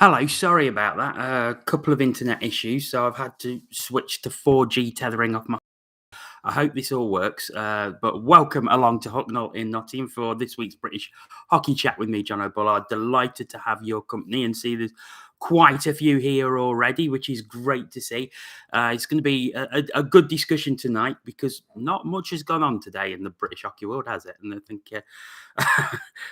Hello, sorry about that. A couple of internet issues, so I've had to switch to 4G tethering off my. I hope this all works. But welcome along to Hucknall in Nottingham for this week's British Hockey Chat with me, John O'Bullard. Delighted to have your company and see there's quite a few here already, which is great to see. It's going to be a good discussion tonight because not much has gone on today in the British hockey world, has it? And I think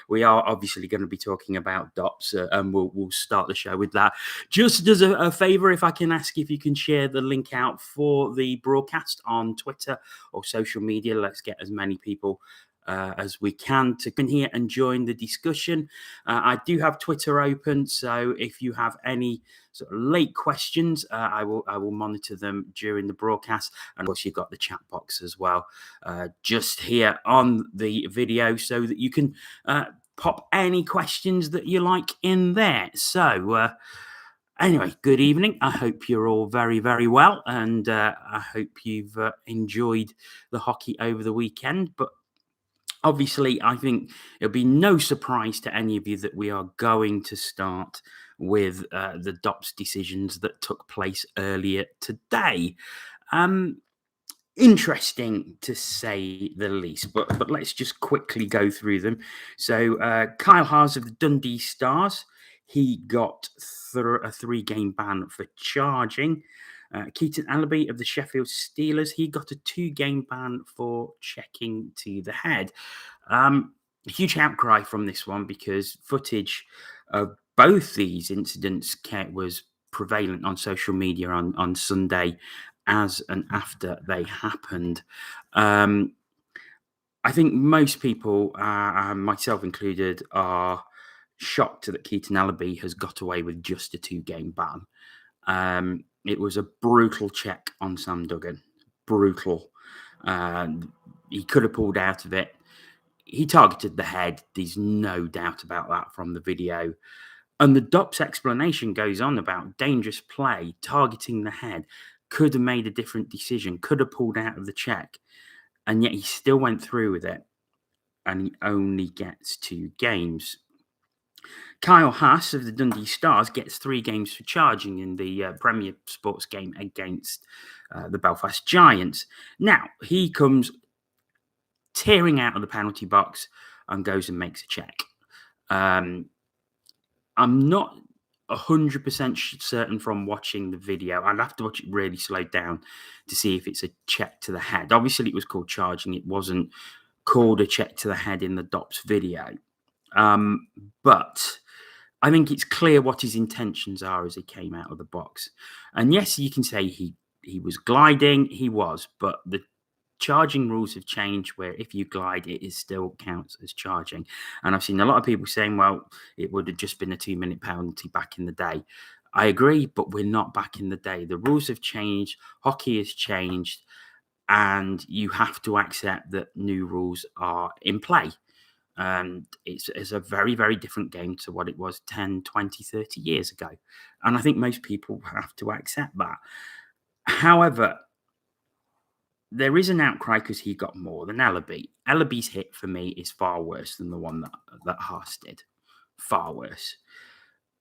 we are obviously going to be talking about DOPS, and we'll start the show with that. Just as a favour, if I can ask if you can share the link out for the broadcast on Twitter or social media. Let's get as many people as we can to come here and join the discussion. I do have Twitter open, so if you have any sort of late questions, I will monitor them during the broadcast. And of course, you've got the chat box as well, just here on the video, so that you can pop any questions that you like in there. So. Anyway, good evening. I hope you're all very, very well, and I hope you've enjoyed the hockey over the weekend. But obviously, I think it'll be no surprise to any of you that we are going to start with the DOPS decisions that took place earlier today. Interesting to say the least, but let's just quickly go through them. So Kyle Haas of the Dundee Stars, he got a 3-game ban for charging. Keaton Ellerby of the Sheffield Steelers, he got a 2-game ban for checking to the head. A huge outcry from this one because footage of both these incidents was prevalent on social media on Sunday as and after they happened. I think most people, myself included, are shocked that Keaton Ellerby has got away with just a 2-game ban. It was a brutal check on Sam Duggan. Brutal. He could have pulled out of it. He targeted the head. There's no doubt about that from the video. And the DOPS explanation goes on about dangerous play, targeting the head, could have made a different decision, could have pulled out of the check, and yet he still went through with it, and he only gets 2 games. Kyle Haas of the Dundee Stars gets 3 games for charging in the Premier Sports game against the Belfast Giants. Now, he comes tearing out of the penalty box and goes and makes a check. I'm not 100% certain from watching the video. I'd have to watch it really slowed down to see if it's a check to the head. Obviously, it was called charging. It wasn't called a check to the head in the DOPS video. But I think it's clear what his intentions are as he came out of the box. And yes, you can say he was gliding. He was, but the charging rules have changed where if you glide, it still counts as charging. And I've seen a lot of people saying, well, it would have just been a 2-minute penalty back in the day. I agree, but we're not back in the day. The rules have changed. Hockey has changed. And you have to accept that new rules are in play. It's a very, very different game to what it was 10, 20, 30 years ago. And I think most people have to accept that. However, there is an outcry because he got more than Ellerby. Ellerby's hit for me is far worse than the one that Haas did. Far worse.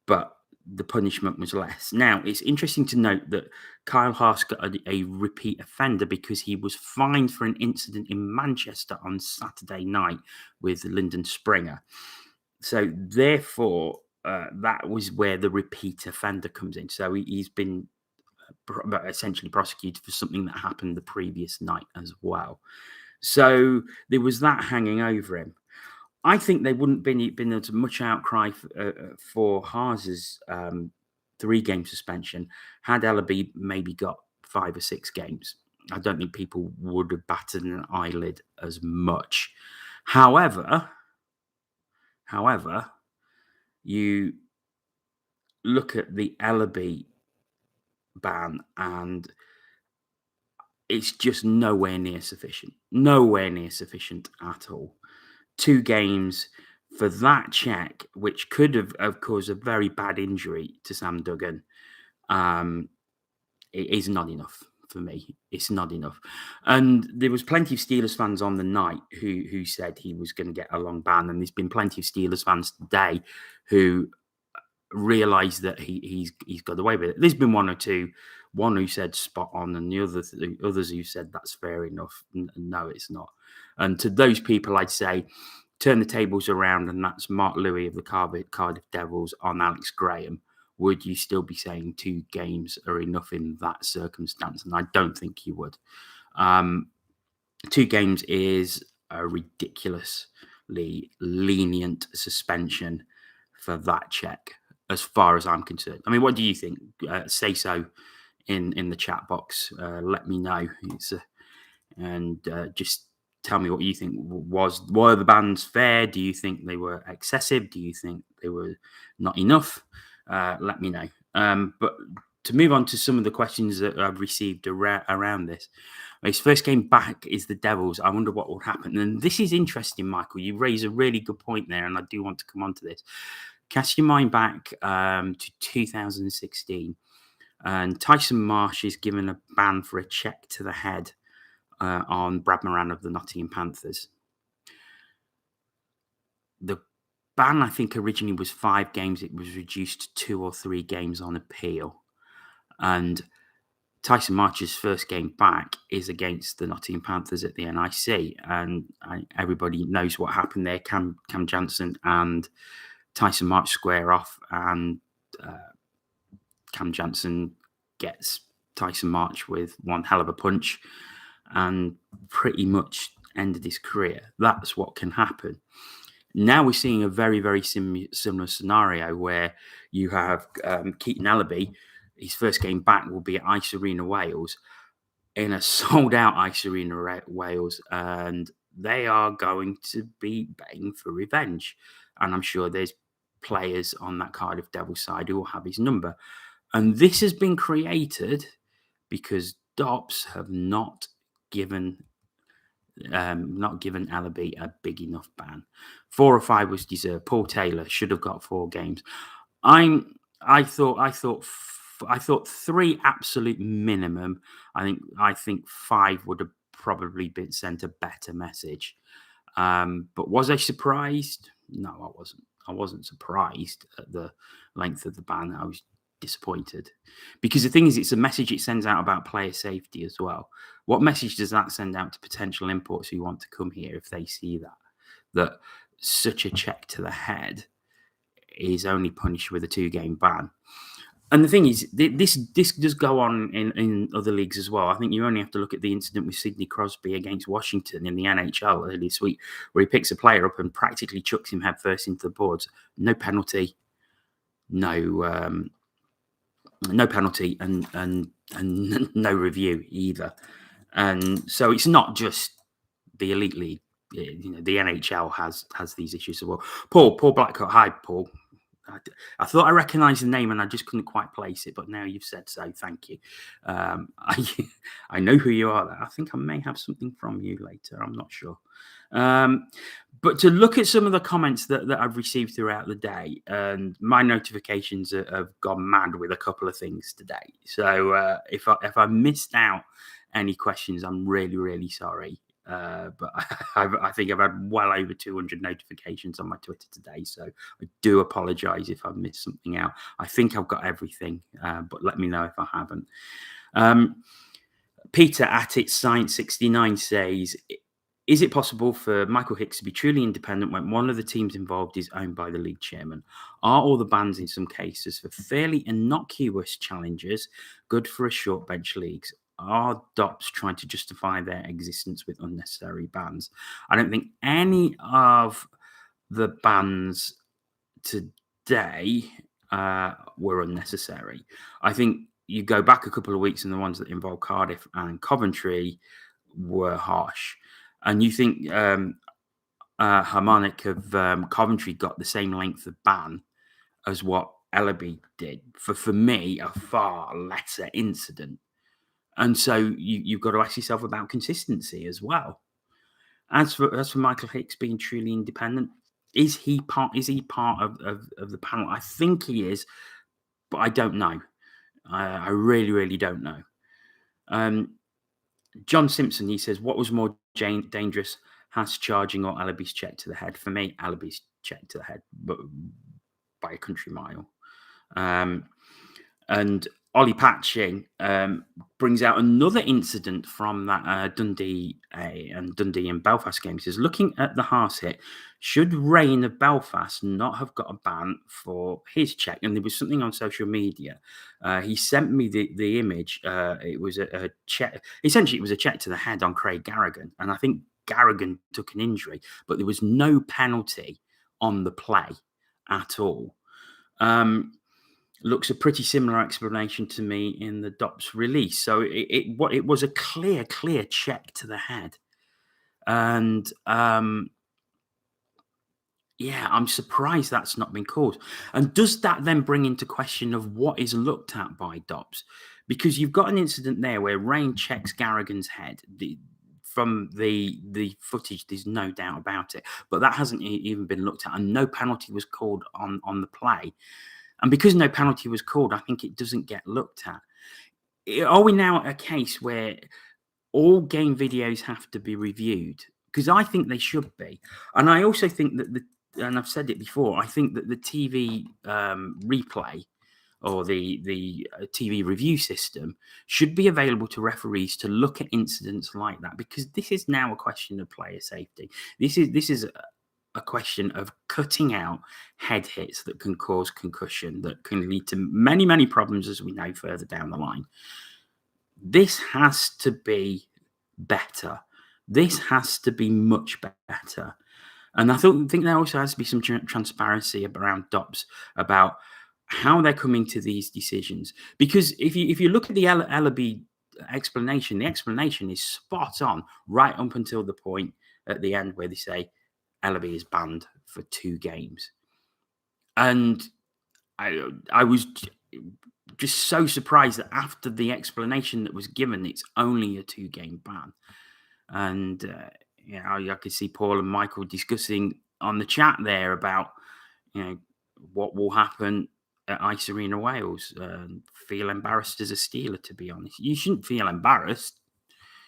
But the punishment was less. Now, it's interesting to note that Kyle Haas got a repeat offender because he was fined for an incident in Manchester on Saturday night with Lyndon Springer. So, therefore, that was where the repeat offender comes in. So, he's been essentially prosecuted for something that happened the previous night as well. So there was that hanging over him. I think there wouldn't been as much outcry for Haas's 3-game suspension had Ellerby maybe got 5 or 6 games. I don't think people would have batted an eyelid as much. However, you look at the Ellerby ban and it's just nowhere near sufficient at all. 2 games for that check, which could have caused a very bad injury to Sam Duggan. It is not enough for me. It's not enough. And there was plenty of Steelers fans on the night who said he was going to get a long ban, and there's been plenty of Steelers fans today who realise that he's got away with it. There's been one or two, one who said spot on, and the others who said that's fair enough. No, it's not. And to those people, I'd say turn the tables around, and that's Mark Louis of the Cardiff Devils on Alex Graham. Would you still be saying 2 games are enough in that circumstance? And I don't think you would. 2 games is a ridiculously lenient suspension for that check, as far as I'm concerned. I mean, what do you think? Say so in the chat box. Let me know. Just tell me what you think. Were the bans fair? Do you think they were excessive? Do you think they were not enough? Let me know. But to move on to some of the questions that I've received around this. His first game back is the Devils. I wonder what will happen. And this is interesting, Michael. You raise a really good point there, and I do want to come on to this. Cast your mind back to 2016, and Tyson Marsh is given a ban for a check to the head on Brad Moran of the Nottingham Panthers. The ban, I think, originally was 5 games. It was reduced to 2 or 3 games on appeal. And Tyson Marsh's first game back is against the Nottingham Panthers at the NIC. And everybody knows what happened there. Cam Jansen and Tyson Marsh square off, and Cam Jansen gets Tyson Marsh with one hell of a punch and pretty much ended his career. That's what can happen. Now we're seeing a very, very similar scenario where you have Keaton Ellerby. His first game back will be at Ice Arena Wales, in a sold-out Ice Arena Wales, and they are going to be betting for revenge. And I'm sure there's players on that Cardiff Devils side who will have his number. And this has been created because DOPS have not given Ellerby a big enough ban. 4 or 5 was deserved. Paul Taylor should have got 4 games. I thought 3 absolute minimum. I think 5 would have probably been sent a better message. But was I surprised? No, I wasn't. I wasn't surprised at the length of the ban. I was disappointed, because the thing is, it's a message it sends out about player safety as well. What message does that send out to potential imports who want to come here if they see that such a check to the head is only punished with a 2-game ban? And the thing is, this does go on in other leagues as well. I think you only have to look at the incident with Sidney Crosby against Washington in the NHL earlier this week, where he picks a player up and practically chucks him headfirst into the boards. No penalty, no penalty, and no review either. And so it's not just the elite league. The NHL has these issues as well. Paul Blackcoat. Hi, Paul. I thought I recognised the name and I just couldn't quite place it, but now you've said so. Thank you. I know who you are. I think I may have something from you later. I'm not sure. But to look at some of the comments that I've received throughout the day, and my notifications have gone mad with a couple of things today. So if I missed out any questions, I'm really, really sorry. But I think I've had well over 200 notifications on my Twitter today, so I do apologise if I've missed something out. I think I've got everything, but let me know if I haven't. Peter at It's Science 69 says, is it possible for Michael Hicks to be truly independent when one of the teams involved is owned by the league chairman? Are all the bans in some cases for fairly innocuous challenges good for a short bench leagues? Are DOPS trying to justify their existence with unnecessary bans? I don't think any of the bans today were unnecessary. I think you go back a couple of weeks and the ones that involve Cardiff and Coventry were harsh. And you think Harmonic of Coventry got the same length of ban as what Ellerby did. For me, a far lesser incident. And so you've got to ask yourself about consistency as well. As for Michael Hicks being truly independent, is he part of the panel? I think he is, but I don't know. I really, really don't know. John Simpson, he says, what was more dangerous, Haas charging or Ellerby's check to the head? For me, Ellerby's check to the head, but by a country mile. And Ollie Patching brings out another incident from that Dundee and Belfast game. He says, looking at the Haas hit, should Rain of Belfast not have got a ban for his check? And there was something on social media. He sent me the image. It was a check. Essentially, it was a check to the head on Craig Garrigan. And I think Garrigan took an injury, but there was no penalty on the play at all. Looks a pretty similar explanation to me in the Dops release. So it was a clear check to the head. And yeah, I'm surprised that's not been called. And does that then bring into question of what is looked at by Dops? Because you've got an incident there where Rain checks Garrigan's head. From the footage, there's no doubt about it. But that hasn't even been looked at, and no penalty was called on the play. And because no penalty was called, I think it doesn't get looked at. Are we now at a case where all game videos have to be reviewed? Because I think they should be. And I also think that and I've said it before, I think that the TV replay or the TV review system should be available to referees to look at incidents like that, because this is now a question of player safety. This is a question of cutting out head hits that can cause concussion, that can lead to many problems, as we know, further down the line. This has to be better. This has to be much better. And I think there also has to be some transparency around Dops about how they're coming to these decisions. Because if you look at the Ellerby explanation, the explanation is spot on right up until the point at the end where they say Ellerby is banned for 2 games. And I was just so surprised that after the explanation that was given, it's only a 2-game ban. And I could see Paul and Michael discussing on the chat there about what will happen at Ice Arena Wales. Feel embarrassed as a Steeler, to be honest. You shouldn't feel embarrassed.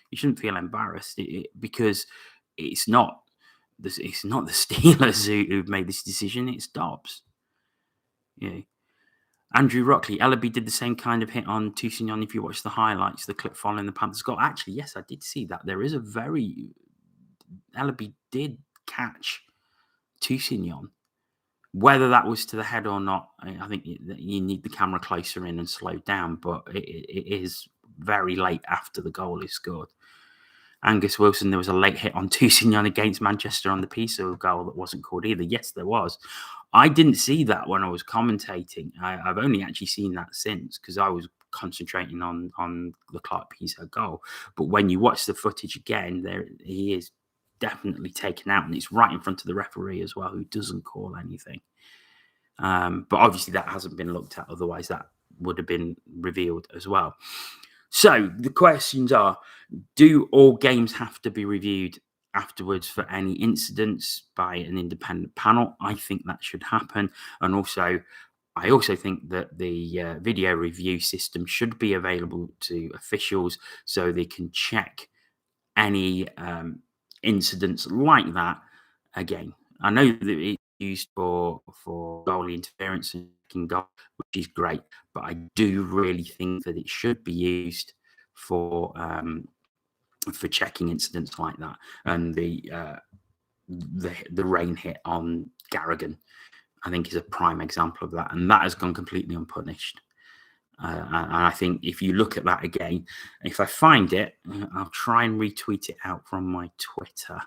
You shouldn't feel embarrassed because it's not the Steelers who've made this decision. It's Dobbs. Yeah. Andrew Rockley, Ellerby did the same kind of hit on Toussignon. If you watch the highlights, the clip following the Panthers goal. Actually, yes, I did see that. There is Ellerby did catch Toussignon. Whether that was to the head or not, I think you need the camera closer in and slow down. But it is very late after the goal is scored. Angus Wilson, there was a late hit on Toussignon against Manchester on the Piso goal that wasn't called either. Yes, there was. I didn't see that when I was commentating. I've only actually seen that since, because I was concentrating on the Clark Piso goal. But when you watch the footage again, there he is definitely taken out, and it's right in front of the referee as well, who doesn't call anything. But obviously that hasn't been looked at. Otherwise, that would have been revealed as well. So the questions are, do all games have to be reviewed afterwards for any incidents by an independent panel? I think that should happen. And I also think that the video review system should be available to officials so they can check any incidents like that. Again, I know that it's used for goalie interference and goal, which is great, but I do really think that it should be used for checking incidents like that. And the rain hit on Garrigan, I think, is a prime example of that, and that has gone completely unpunished. And I think if you look at that again, if I find it, I'll try and retweet it out from my Twitter.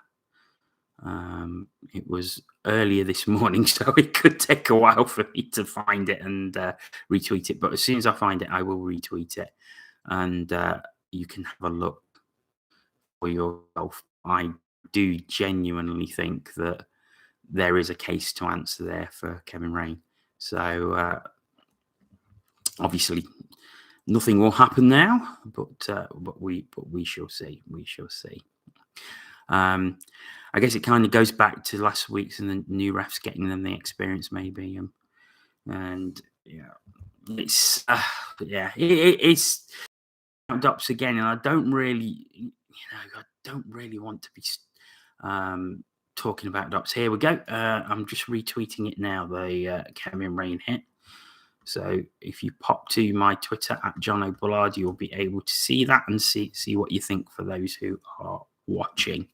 It was earlier this morning, so it could take a while for me to find it and retweet it. But as soon as I find it, I will retweet it, and you can have a look for yourself. I do genuinely think that there is a case to answer there for Kevin Rain. So obviously, nothing will happen now, but we shall see. We shall see. I guess it kind of goes back to last week's and the new refs getting them the experience, maybe. And yeah, it's it's Dops again, and I don't really, want to be talking about Dops. Here we go. I'm just retweeting it now. The Kevin Rain hit. So if you pop to my Twitter at John O'Bullard, you'll be able to see that and see what you think for those who are watching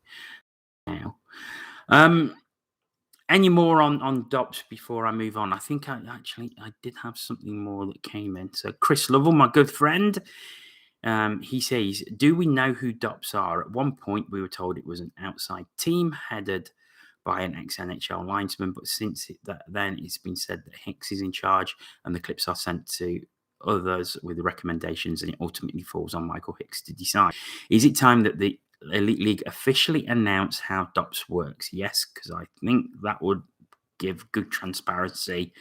now. Any more on Dops before I move on? I think I did have something more that came in. So Chris Lovell, my good friend, he says, do we know who Dops are? At one point, we were told it was an outside team headed by an ex-NHL linesman, but since then it's been said that Hicks is in charge and the clips are sent to others with recommendations, and it ultimately falls on Michael Hicks to decide. Is it time that the Elite League officially announce how DOPS works? Yes, because I think that would give good transparency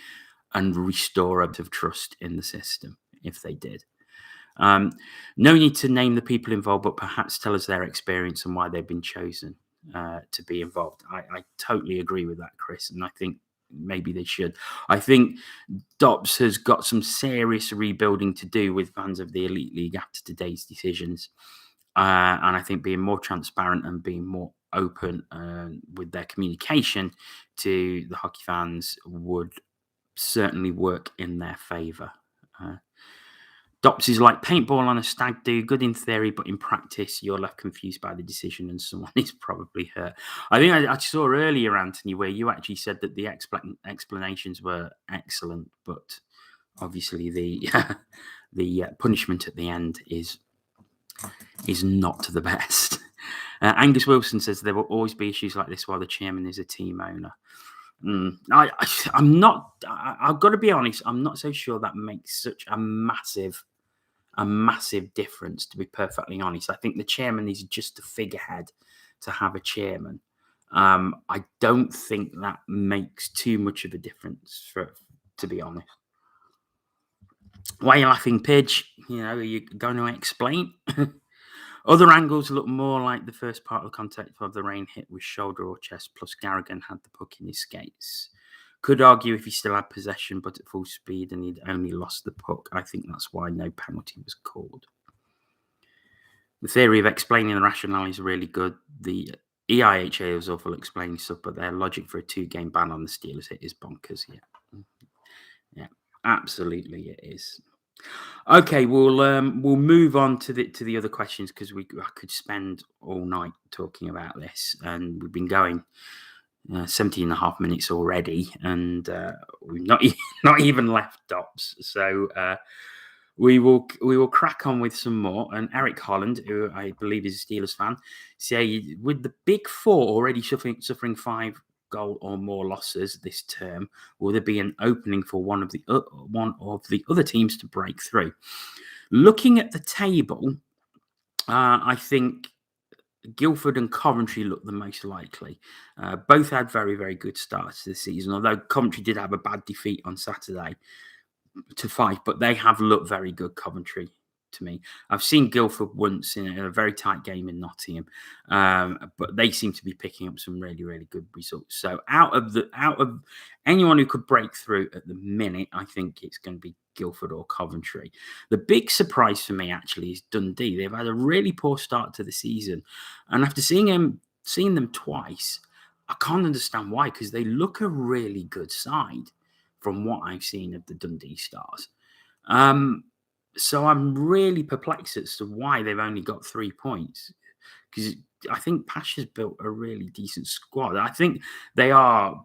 and restore a bit of trust in the system if they did. No need to name the people involved, but perhaps tell us their experience and why they've been chosen to be involved. I totally agree with that, Chris, and I think maybe they should. I think DOPS has got some serious rebuilding to do with fans of the Elite League after today's decisions. And I think being more transparent and being more open with their communication to the hockey fans would certainly work in their favour. DOPS is like paintball on a stag do, good in theory, but in practice, you're left confused by the decision and someone is probably hurt. I think I saw earlier, Anthony, where you actually said that the explanations were excellent, but obviously the punishment at the end is not the best. Angus Wilson says there will always be issues like this while the chairman is a team owner. I'm not. I've got to be honest. I'm not so sure that makes such a massive difference. To be perfectly honest, I think the chairman is just a figurehead to have a chairman. I don't think that makes too much of a difference. To be honest, why are you laughing, Pidge? Are you going to explain? Other angles look more like the first part of the contact of the rain hit with shoulder or chest, plus Garrigan had the puck in his skates. Could argue if he still had possession, but at full speed and he'd only lost the puck. I think that's why no penalty was called. The theory of explaining the rationale is really good. The EIHL is awful explaining stuff, but their logic for a 2-game ban on the Steelers hit is bonkers. Yeah, absolutely it is. Okay, we'll move on to the other questions because I could spend all night talking about this, and we've been going 17 and a half minutes already, and we've not even left DOPS. So we will crack on with some more. And Eric Holland, who I believe is a Steelers fan, say with the Big Four already suffering 5 goal or more losses this term, will there be an opening for one of the other teams to break through? Looking at the table, I think Guildford and Coventry look the most likely. Both had very, very good starts to the season, although Coventry did have a bad defeat on Saturday to 5, but they have looked very good, Coventry, to me. I've seen Guildford once in a very tight game in Nottingham, but they seem to be picking up some really, really good results. So out of anyone who could break through at the minute, I think it's going to be Guildford or Coventry. The big surprise for me actually is Dundee. They've had a really poor start to the season, and after seeing them twice, I can't understand why, because they look a really good side from what I've seen of the Dundee Stars. So I'm really perplexed as to why they've only got 3 points, because I think Pasha's built a really decent squad. I think they are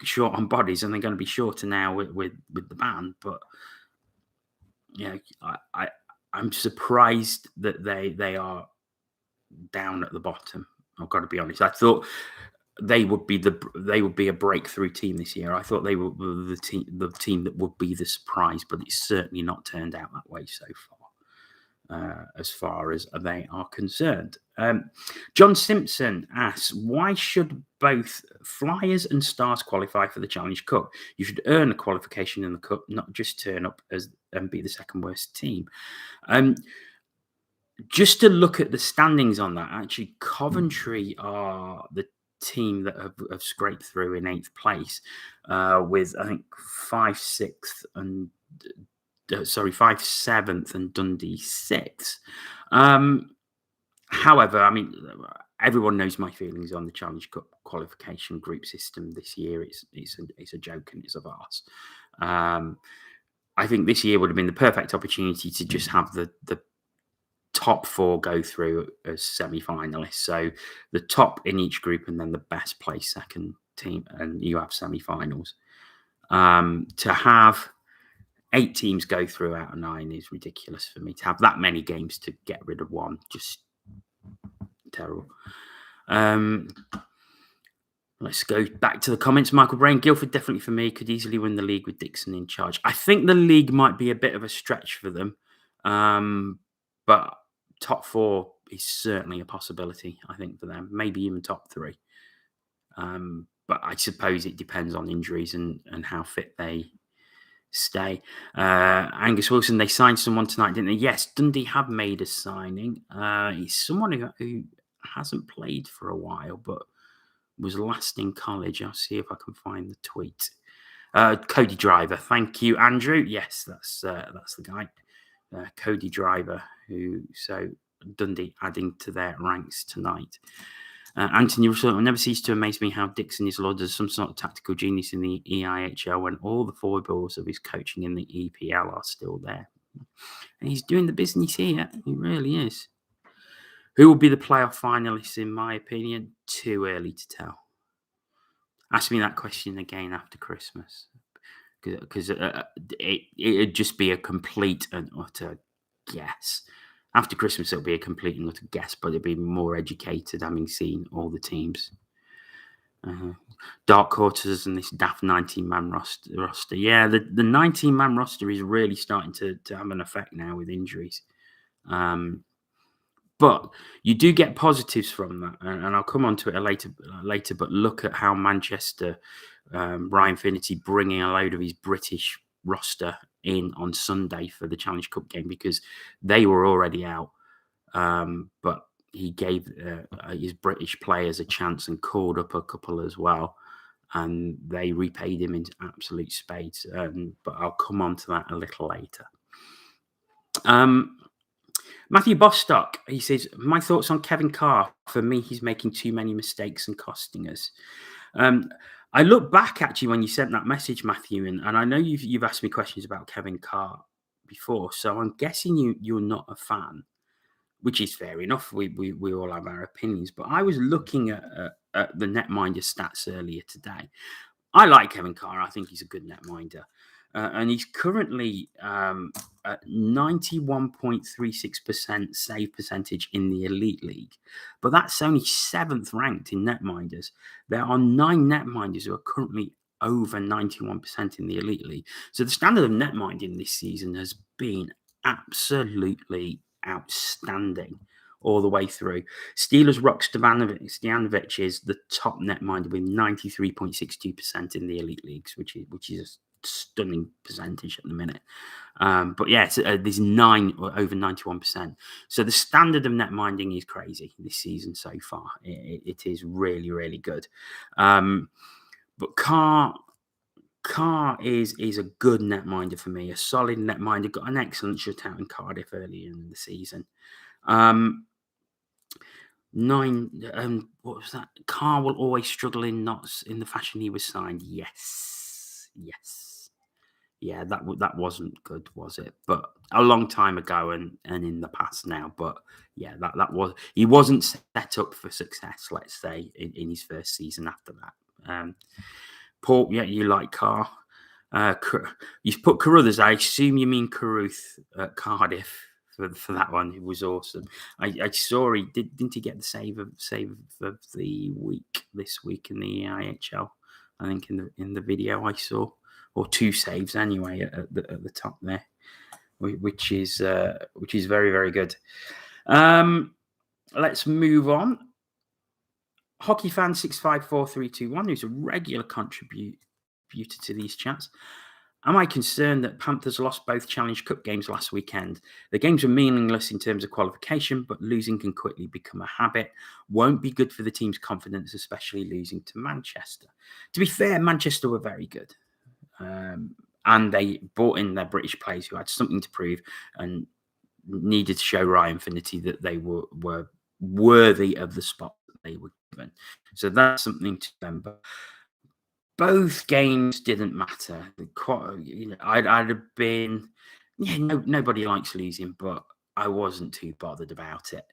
short on bodies, and they're going to be shorter now with the ban. But I'm surprised that they are down at the bottom. I've got to be honest. I thought they would be a breakthrough team this year. I thought they were the team that would be the surprise, but it's certainly not turned out that way so far as they are concerned. John Simpson asks, why should both Flyers and Stars qualify for the Challenge Cup? You should earn a qualification in the Cup, not just turn up and be the second worst team. Just to look at the standings on that, actually, Coventry are the team that have scraped through in 8th place with, I think, 5 7th and Dundee 6th. However, I mean, everyone knows my feelings on the Challenge Cup qualification group system this year. It's a joke and it's a farce. I think this year would have been the perfect opportunity to just have the top 4 go through as semi-finalists. So the top in each group and then the best place second team, and you have semi-finals. To have 8 teams go through out of 9 is ridiculous for me. To have that many games to get rid of one, just terrible. Let's go back to the comments. Michael Brain, Guildford definitely for me, could easily win the league with Dixon in charge. I think the league might be a bit of a stretch for them. But top 4 is certainly a possibility, I think, for them. Maybe even top 3. But I suppose it depends on injuries and how fit they stay. Angus Wilson, they signed someone tonight, didn't they? Yes, Dundee have made a signing. He's someone who hasn't played for a while, but was last in college. I'll see if I can find the tweet. Cody Driver. Thank you, Andrew. Yes, that's the guy. Cody Driver, so Dundee adding to their ranks tonight. Anthony Russell, it never ceases to amaze me how Dixon is lauded as some sort of tactical genius in the EIHL when all the foibles of his coaching in the EPL are still there. And he's doing the business here. He really is. Who will be the playoff finalists, in my opinion? Too early to tell. Ask me that question again after Christmas. Because it'd just be a complete and utter guess. After Christmas, it'll be a complete and utter guess, but it'll be more educated having seen all the teams. Dark quarters and this daft 19-man roster. Yeah, the 19-man roster is really starting to have an effect now with injuries. But you do get positives from that, and I'll come on to it later. But look at how Manchester, Ryan Finnerty bringing a load of his British roster in on Sunday for the Challenge Cup game because they were already out. But he gave his British players a chance and called up a couple as well, and they repaid him in absolute spades. But I'll come on to that a little later. Matthew Bostock, he says, my thoughts on Kevin Carr. For me, he's making too many mistakes and costing us. I look back, actually, when you sent that message, Matthew, and I know you've asked me questions about Kevin Carr before, so I'm guessing you're not a fan, which is fair enough. We all have our opinions, but I was looking at the Netminder stats earlier today. I like Kevin Carr. I think he's a good netminder. And he's currently at 91.36% save percentage in the Elite League. But that's only 7th ranked in netminders. There are 9 netminders who are currently over 91% in the Elite League. So the standard of netminding this season has been absolutely outstanding all the way through. Steelers Rock Stojanovic is the top netminder with 93.62% in the Elite Leagues, which is a stunning percentage at the minute. But yeah, there's 9 or over 91%. So the standard of netminding is crazy this season so far. It is really, really good. But Carr is a good netminder for me, a solid netminder. Got an excellent shutout in Cardiff earlier in the season. 9. What was that? Carr will always struggle in knots in the fashion he was signed. Yes. Yeah, that wasn't good, was it? But a long time ago and in the past now. But yeah, he wasn't set up for success, let's say, in his first season after that. Paul, yeah, you like Carr. You've put Carruthers. I assume you mean Carruth at Cardiff for that one. It was awesome. I saw didn't he get the save of the week this week in the EIHL? I think in the video I saw, or 2 saves anyway at the top there, which is very, very good. Let's move on. Hockey fan 654321, who's a regular contributor to these chats. Am I concerned that Panthers lost both Challenge Cup games last weekend? The games were meaningless in terms of qualification, but losing can quickly become a habit. Won't be good for the team's confidence, especially losing to Manchester. To be fair, Manchester were very good. And they brought in their British players who had something to prove and needed to show Ryan Finnerty that they were worthy of the spot that they were given. So that's something to remember. both games didn't matter. I'd have been, nobody likes losing, but I wasn't too bothered about it.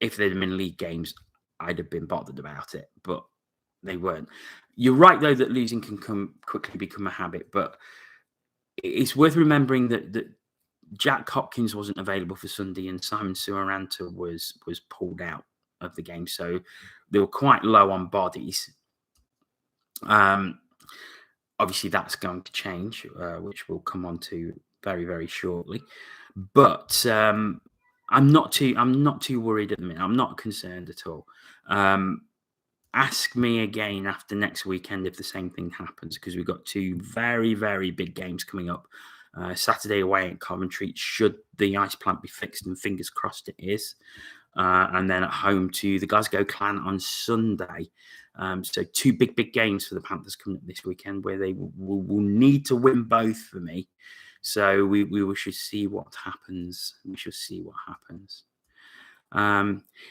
If they'd been league games, I'd have been bothered about it, but they weren't. You're right, though, that losing can quickly become a habit, but it's worth remembering that Jack Hopkins wasn't available for Sunday and Simon Suaranta was pulled out of the game, so they were quite low on bodies. Obviously, that's going to change, which we'll come on to very, very shortly. But I'm not too worried at the minute. I'm not concerned at all. Ask me again after next weekend if the same thing happens, because we've got two very, very big games coming up. Saturday away at Coventry, should the ice plant be fixed, and fingers crossed it is. And then at home to the Glasgow Clan on Sunday. So two big games for the Panthers coming up this weekend, where they will need to win both for me. So we should see what happens.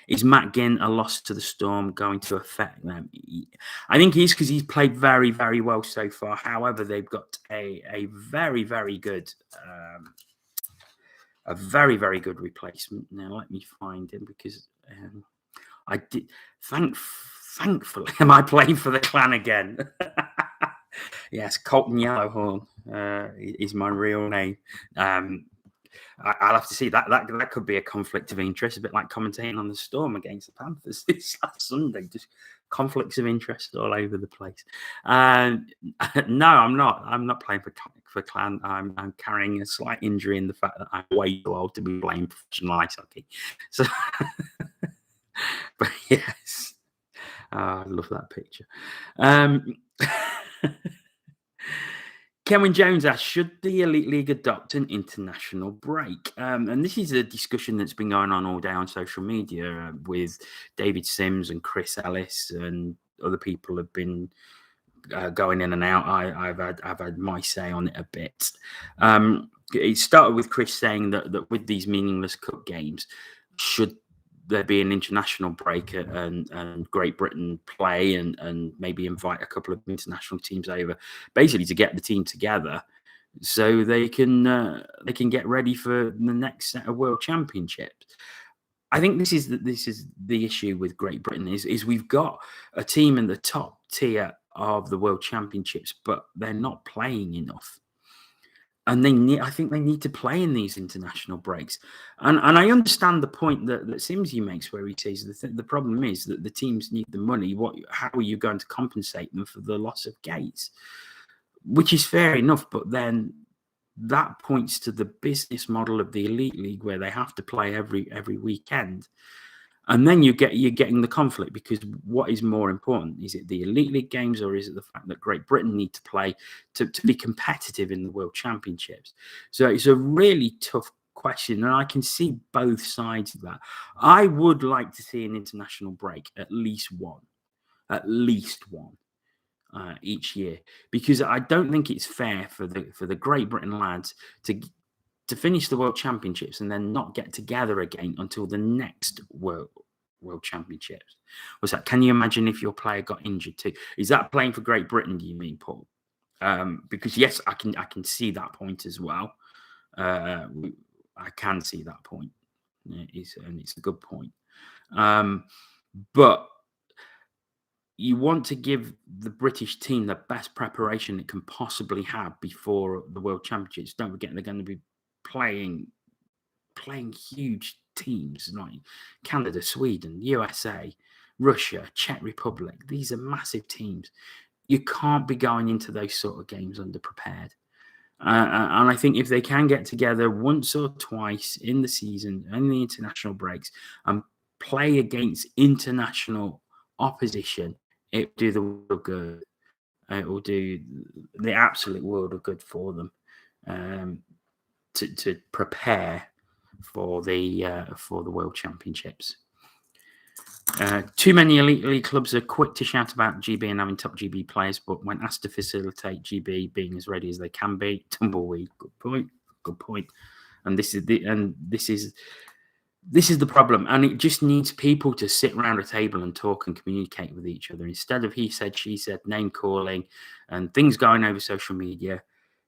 Is Matt Ginn a loss to the Storm going to affect them? I think he is, because he's played very, very well so far. However, they've got a very, very good replacement. Now let me find him, because I did. Thankfully, am I playing for the Clan again? Yes, Colton Yellowhorn is my real name. I'll have to see that could be a conflict of interest, a bit like commentating on the Storm against the Panthers this last Sunday. Just conflicts of interest all over the place. No, I'm not. I'm not playing for Clan. I'm carrying a slight injury in the fact that I'm way too old to be playing professional ice hockey. So, but yes, I love that picture. Kevin Jones asked, should the Elite League adopt an international break? And this is a discussion that's been going on all day on social media with David Sims and Chris Ellis, and other people have been going in and out. I've had my say on it a bit. It started with Chris saying that with these meaningless cup games, should there be an international break and Great Britain play and maybe invite a couple of international teams over, basically to get the team together so they can get ready for the next set of World Championships. I think this is the issue with Great Britain is we've got a team in the top tier of the World Championships, but they're not playing enough. And I think they need to play in these international breaks. And I understand the point that Simsy makes, where he says the problem is that the teams need the money. How are you going to compensate them for the loss of gates? Which is fair enough, but then that points to the business model of the Elite League, where they have to play every weekend. And then you're getting the conflict, because what is more important? Is it the Elite League games, or is it the fact that Great Britain need to play to be competitive in the World Championships? So it's a really tough question, and I can see both sides of that. I would like to see an international break, at least one each year, because I don't think it's fair for the Great Britain lads to finish the World Championships and then not get together again until the next World Championships. Was that? Can you imagine if your player got injured too? Is that playing for Great Britain, do you mean, Paul? Because yes, I can see that point as well. I can see that point. And it's a good point. But you want to give the British team the best preparation it can possibly have before the World Championships. Don't forget, they're going to be playing huge teams like Canada, Sweden, USA, Russia, Czech Republic. These are massive teams. You can't be going into those sort of games underprepared. And I think if they can get together once or twice in the season and the international breaks and play against international opposition, it will do the world of good. It will do the absolute world of good for them to prepare for the World Championships. Too many Elite League clubs are quick to shout about GB and having top GB players, but when asked to facilitate GB being as ready as they can be, tumbleweed. Good point. And this is This is the problem, and it just needs people to sit around a table and talk and communicate with each other instead of he said, she said, name calling, and things going over social media.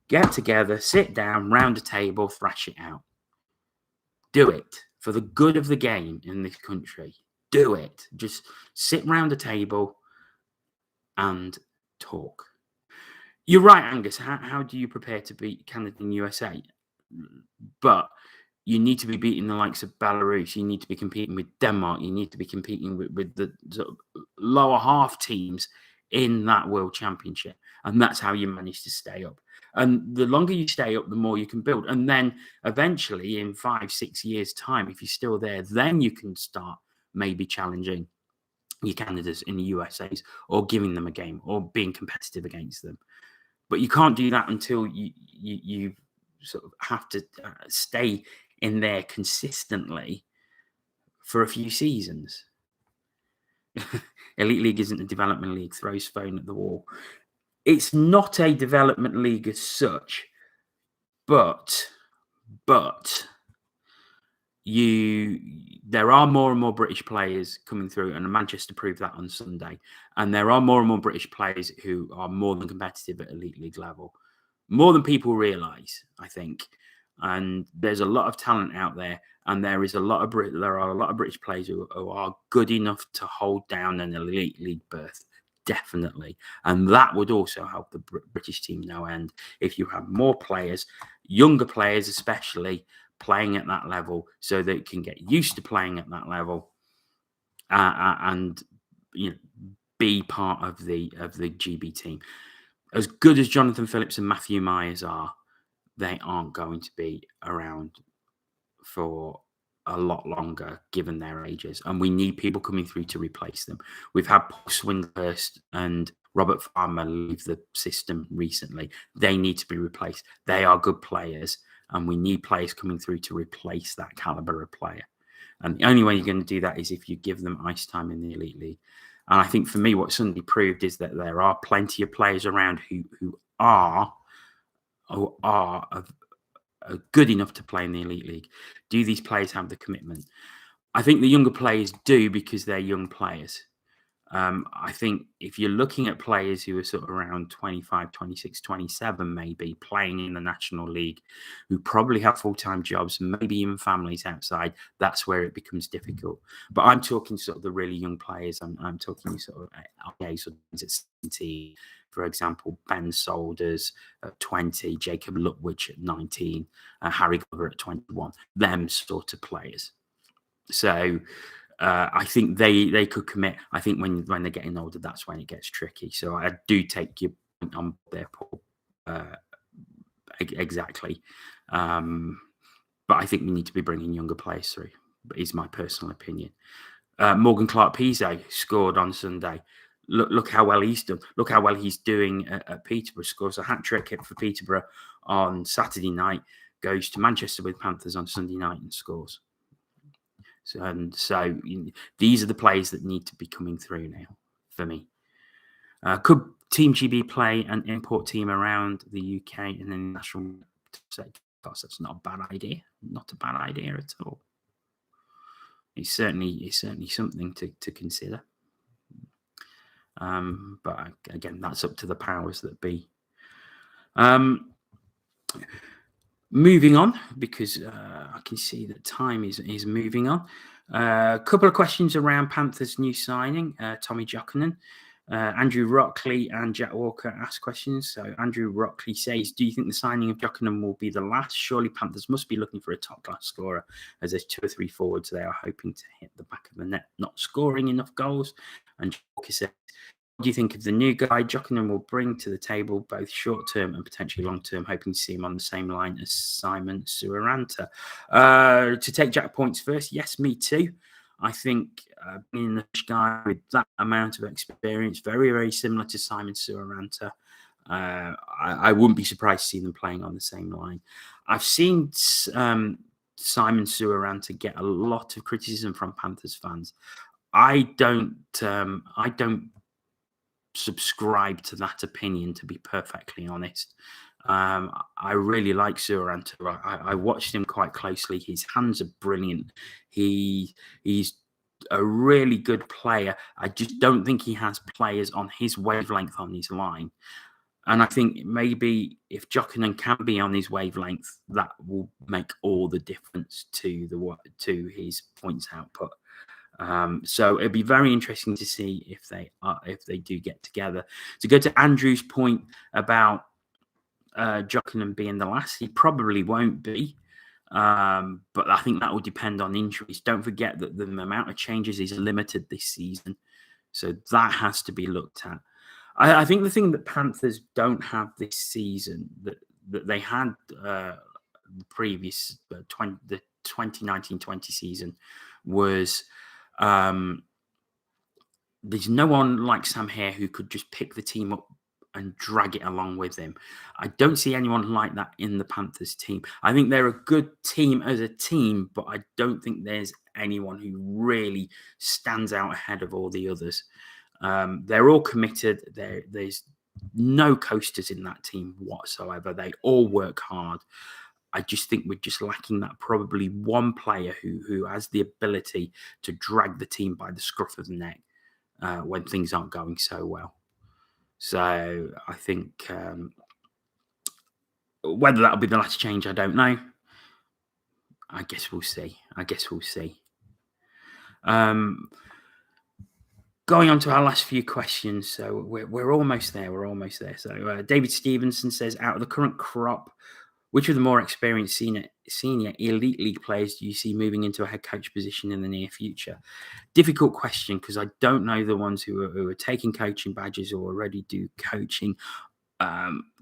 Get together, sit down, round a table, thrash it out. Do it for the good of the game in this country. Do it. Just sit round a table and talk. You're right, Angus. How do you prepare to beat Canada and USA? But you need to be beating the likes of Belarus. You need to be competing with Denmark. You need to be competing with the sort of lower half teams in that World Championship. And that's how you manage to stay up. And the longer you stay up, the more you can build. And then eventually, in 5-6 years' time, if you're still there, then you can start maybe challenging your Canadas in the USAs or giving them a game or being competitive against them. But you can't do that until you sort of have to stay in there consistently for a few seasons. Elite League isn't a development league, throws phone at the wall. It's not a development league as such, but there are more and more British players coming through, and Manchester proved that on Sunday. And there are more and more British players who are more than competitive at Elite League level, more than people realise, I think. And there's a lot of talent out there, and there are a lot of British players who are good enough to hold down an Elite League berth, definitely. And that would also help the British team now end if you have more players, younger players especially, playing at that level, so they can get used to playing at that level, and be part of the GB team. As good as Jonathan Phillips and Matthew Myers are, they aren't going to be around for a lot longer, given their ages, and we need people coming through to replace them. We've had Paul Swindhurst and Robert Farmer leave the system recently. They need to be replaced. They are good players, and we need players coming through to replace that caliber of player. And the only way you're going to do that is if you give them ice time in the Elite League. And I think for me, what Sunday proved is that there are plenty of players around who are good enough to play in the Elite League. Do these players have the commitment? I think the younger players do, because they're young players. I think if you're looking at players who are sort of around 25, 26, 27, maybe playing in the National League, who probably have full-time jobs, maybe even families outside, that's where it becomes difficult. But I'm talking sort of the really young players. I'm talking sort of at 17, for example, Ben Solders at 20, Jacob Lutwich at 19, Harry Glover at 21, them sort of players. So I think they could commit. I think when they're getting older, that's when it gets tricky. So I do take your point on there, Paul. Exactly. But I think we need to be bringing younger players through, is my personal opinion. Morgan Clark-Pizzo scored on Sunday. Look how well he's done. Look how well he's doing at Peterborough. Scores a hat-trick for Peterborough on Saturday night, goes to Manchester with Panthers on Sunday night and scores. So these are the players that need to be coming through now for me. Could Team GB play an import team around the UK and then national sector? That's not a bad idea. Not a bad idea at all. It's certainly something to consider. But again, that's up to the powers that be. Moving on, because I can see that time is moving on. A couple of questions around Panthers' new signing, Tommi Jokinen. Andrew Rockley and Jack Walker ask questions. So Andrew Rockley says, do you think the signing of Jokinen will be the last? Surely Panthers must be looking for a top-class scorer, as there's 2 or 3 forwards they are hoping to hit the back of the net, not scoring enough goals. And Walker says, what do you think of the new guy Jokinen will bring to the table, both short-term and potentially long-term, hoping to see him on the same line as Simon Suaranta? To take Jack points first, yes, me too. I think being the guy with that amount of experience, very, very similar to Simon Suaranta, I wouldn't be surprised to see them playing on the same line. I've seen Simon Suaranta get a lot of criticism from Panthers fans. I don't subscribe to that opinion, to be perfectly honest. I really like Suranto. I watched him quite closely. His hands are brilliant. He's a really good player. I just don't think he has players on his wavelength on his line. And I think maybe if Jokinen can be on his wavelength, that will make all the difference to his points output. So it'd be very interesting to see if they do get together. To go to Andrew's point about Jokinen being the last, he probably won't be. But I think that will depend on injuries. Don't forget that the amount of changes is limited this season. So that has to be looked at. I think the thing that Panthers don't have this season that they had the previous the 2019-20 season was there's no one like Sam Hare who could just pick the team up and drag it along with him. I don't see anyone like that in the Panthers team. I think they're a good team as a team, but I don't think there's anyone who really stands out ahead of all the others. They're all committed. There's no coasters in that team whatsoever. They all work hard. I just think we're just lacking that probably one player who has the ability to drag the team by the scruff of the neck when things aren't going so well. So I think whether that'll be the last change, I don't know. I guess we'll see. Going on to our last few questions. So we're almost there. So David Stevenson says, out of the current crop, which of the more experienced senior elite league players do you see moving into a head coach position in the near future? Difficult question because I don't know the ones who are taking coaching badges or already do coaching.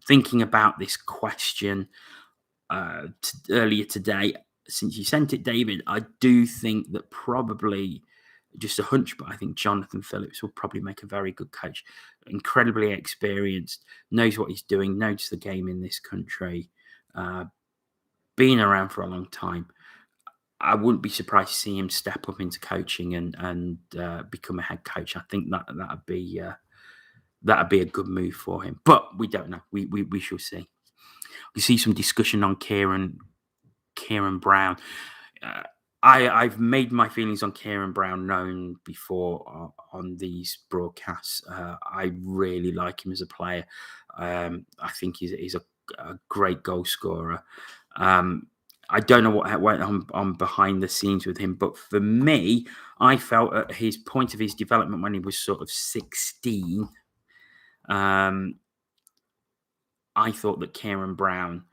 Thinking about this question earlier today, since you sent it, David, I do think that probably just a hunch, but I think Jonathan Phillips will probably make a very good coach. Incredibly experienced, knows what he's doing, knows the game in this country, been around for a long time. I wouldn't be surprised to see him step up into coaching and become a head coach. I think that'd be a good move for him. But we don't know. We shall see. We see some discussion on Kieran Brown. I've made my feelings on Kieran Brown known before on these broadcasts. I really like him as a player. I think he's a great goal scorer. I don't know what went on behind the scenes with him, but for me, I felt at his point of his development when he was sort of 16, I thought that Kieran Brown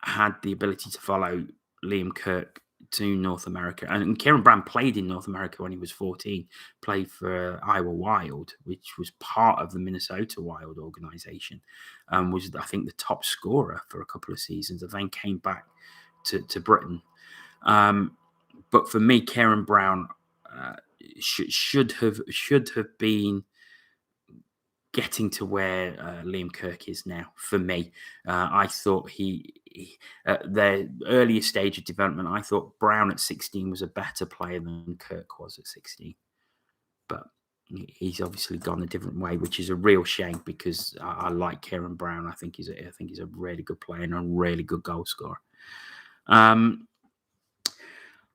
had the ability to follow Liam Kirk to North America. And Kieran Brown played in North America when he was 14, played for Iowa Wild, which was part of the Minnesota Wild organization, was, I think, the top scorer for a couple of seasons, and then came back to Britain. But for me, Kieran Brown should have been getting to where Liam Kirk is now. For me, I thought their earlier stage of development, I thought Brown at 16 was a better player than Kirk was at 16. But he's obviously gone a different way, which is a real shame because I like Kieran Brown. I think he's a really good player and a really good goal scorer.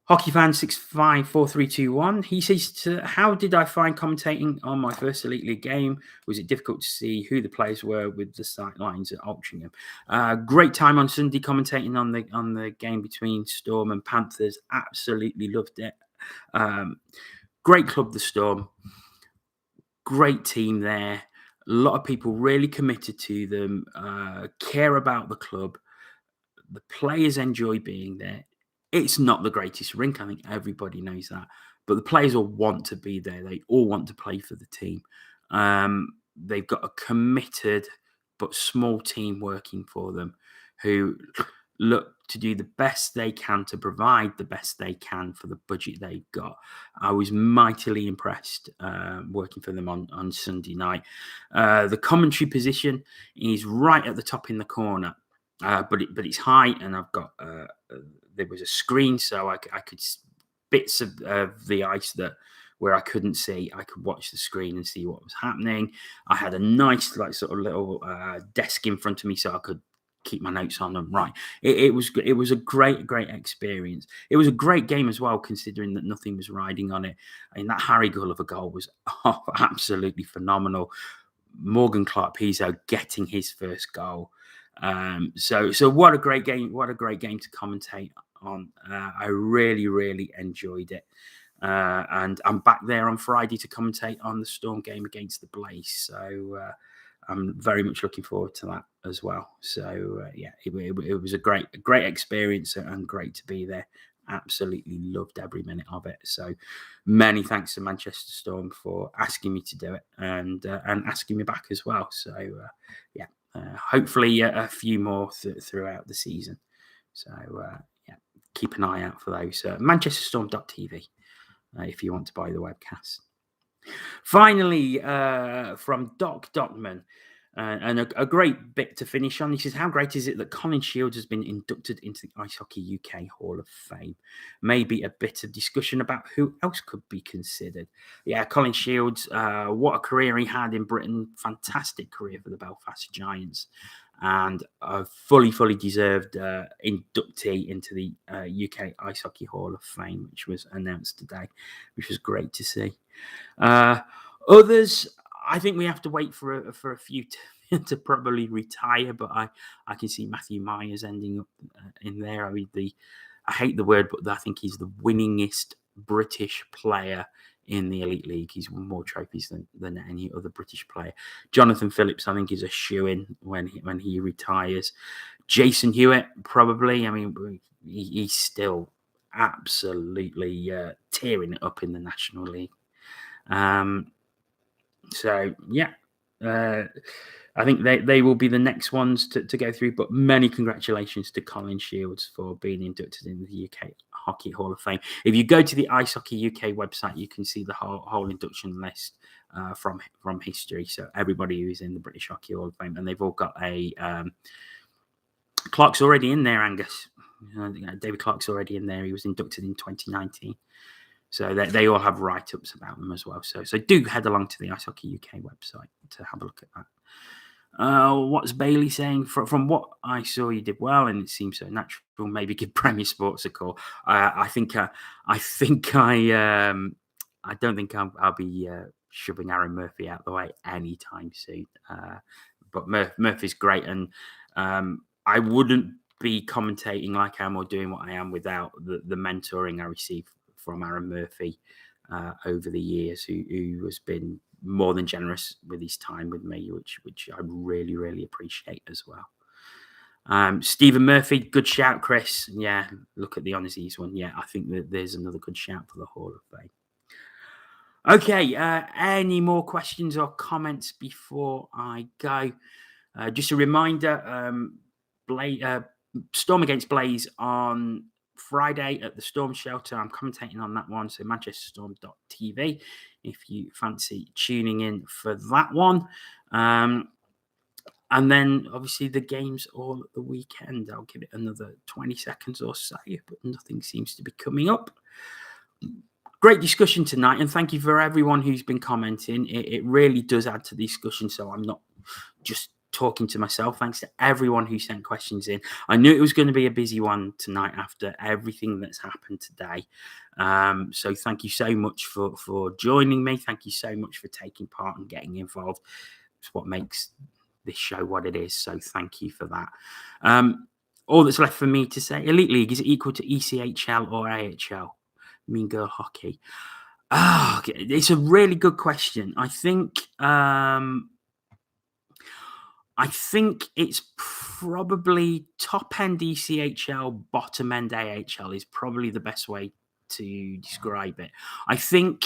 Hockey fan 654321. He says, how did I find commentating on my first Elite League game? Was it difficult to see who the players were with the sightlines at Altrincham? Great time on Sunday commentating on the game between Storm and Panthers. Absolutely loved it. Great club, the Storm. Great team there. A lot of people really committed to them, care about the club. The players enjoy being there. It's not the greatest rink. I think everybody knows that. But the players all want to be there. They all want to play for the team. They've got a committed but small team working for them who look to do the best they can to provide the best they can for the budget they've got. I was mightily impressed working for them on Sunday night. The commentary position is right at the top in the corner. But it's high, and I've got there was a screen, so I could bits of the ice where I couldn't see. I could watch the screen and see what was happening. I had a nice sort of little desk in front of me, so I could keep my notes on them right. It was a great experience. It was a great game as well, considering that nothing was riding on it. I mean, that Harry Gulliver goal was absolutely phenomenal. Morgan Clark-Pizzo getting his first goal. So what a great game! What a great game to commentate on. I really enjoyed it. And I'm back there on Friday to commentate on the Storm game against the Blaze. So I'm very much looking forward to that as well. So it was a great experience and great to be there. Absolutely loved every minute of it. So many thanks to Manchester Storm for asking me to do it and asking me back as well. So hopefully a few more throughout the season. So keep an eye out for those. ManchesterStorm.tv if you want to buy the webcast. Finally, from Doc Dockman, and a great bit to finish on. He says, how great is it that Colin Shields has been inducted into the Ice Hockey UK Hall of Fame? Maybe a bit of discussion about who else could be considered. Yeah, Colin Shields, what a career he had in Britain. Fantastic career for the Belfast Giants. And a fully deserved inductee into the UK Ice Hockey Hall of Fame, which was announced today, which was great to see. Others, I think we have to wait for a few to probably retire, but I can see Matthew Myers ending up in there. I mean, I hate the word, but I think he's the winningest British player in the Elite League. He's won more trophies than any other British player. Jonathan Phillips, I think, is a shoo-in when he retires. Jason Hewitt, probably. I mean, he's still absolutely tearing it up in the National League. I think they will be the next ones to go through. But many congratulations to Colin Shields for being inducted into the UK Hockey Hall of Fame. If you go to the Ice Hockey UK website, you can see the whole induction list from history. So everybody who's in the British Hockey Hall of Fame, and they've all got a Clark's already in there, Angus. David Clark's already in there. He was inducted in 2019. So they all have write-ups about them as well. So do head along to the Ice Hockey UK website to have a look at that. What's Bailey saying? From what I saw, you did well, and it seems so natural. Maybe give Premier Sports a call. I don't think I'll be shoving Aaron Murphy out the way anytime soon. But Murphy's great, and I wouldn't be commentating like I am or doing what I am without the mentoring I received from Aaron Murphy over the years, who has been more than generous with his time with me, which I really appreciate as well. Stephen Murphy, good shout, Chris. Yeah, look at the Honesies one. Yeah, I think that there's another good shout for the Hall of Fame. Okay, any more questions or comments before I go? Just a reminder, Storm against Blaze on Friday at the Storm Shelter. I'm commentating on that one, so ManchesterStorm.tv if you fancy tuning in for that one. And then, obviously, the games all at the weekend. I'll give it another 20 seconds or so, but nothing seems to be coming up. Great discussion tonight, and thank you for everyone who's been commenting. It really does add to the discussion, so I'm not just talking to myself. Thanks to everyone who sent questions in. I knew it was going to be a busy one tonight after everything that's happened today. So thank you so much for joining me. Thank you so much for taking part and getting involved. It's what makes this show what it is. So thank you for that. All that's left for me to say, Elite League, is it equal to ECHL or AHL? Mean Girl Hockey. It's a really good question. I think it's probably top end ECHL, bottom end AHL is probably the best way to describe it. I think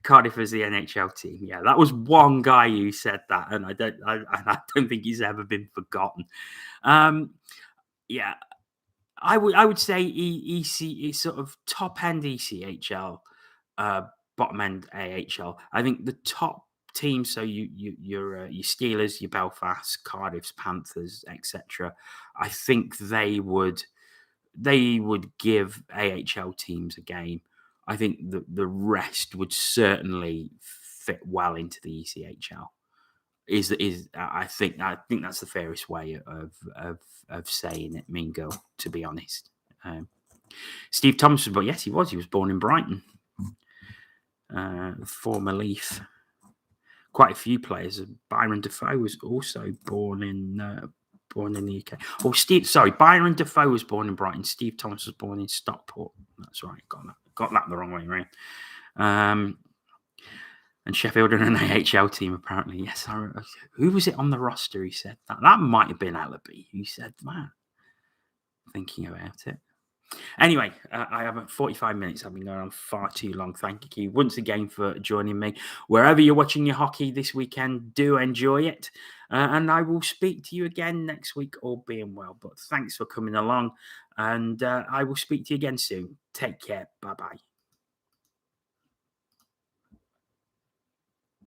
Cardiff is the NHL team. Yeah, that was one guy who said that, and I don't think he's ever been forgotten. Yeah, I would say EC is sort of top end ECHL, bottom end AHL. I think the top teams, so your Steelers, your Belfast, Cardiff's, Panthers, etc. I think they would give AHL teams a game. I think the rest would certainly fit well into the ECHL. I think that's the fairest way of saying it, Mingo, to be honest. Steve Thomas, but yes, he was born in Brighton. Former Leaf. Quite a few players. Byron Defoe was also born in the UK. Byron Defoe was born in Brighton. Steve Thomas was born in Stockport. That's right. Got that the wrong way around. And Sheffield are an AHL team, apparently. Yes. Who was it on the roster who said that? That might have been Ellerby who said that. Thinking about it. Anyway, I haven't 45 minutes. I've been going on far too long. Thank you once again for joining me. Wherever you're watching your hockey this weekend, do enjoy it. And I will speak to you again next week, all being well. But thanks for coming along. And I will speak to you again soon. Take care. Bye-bye.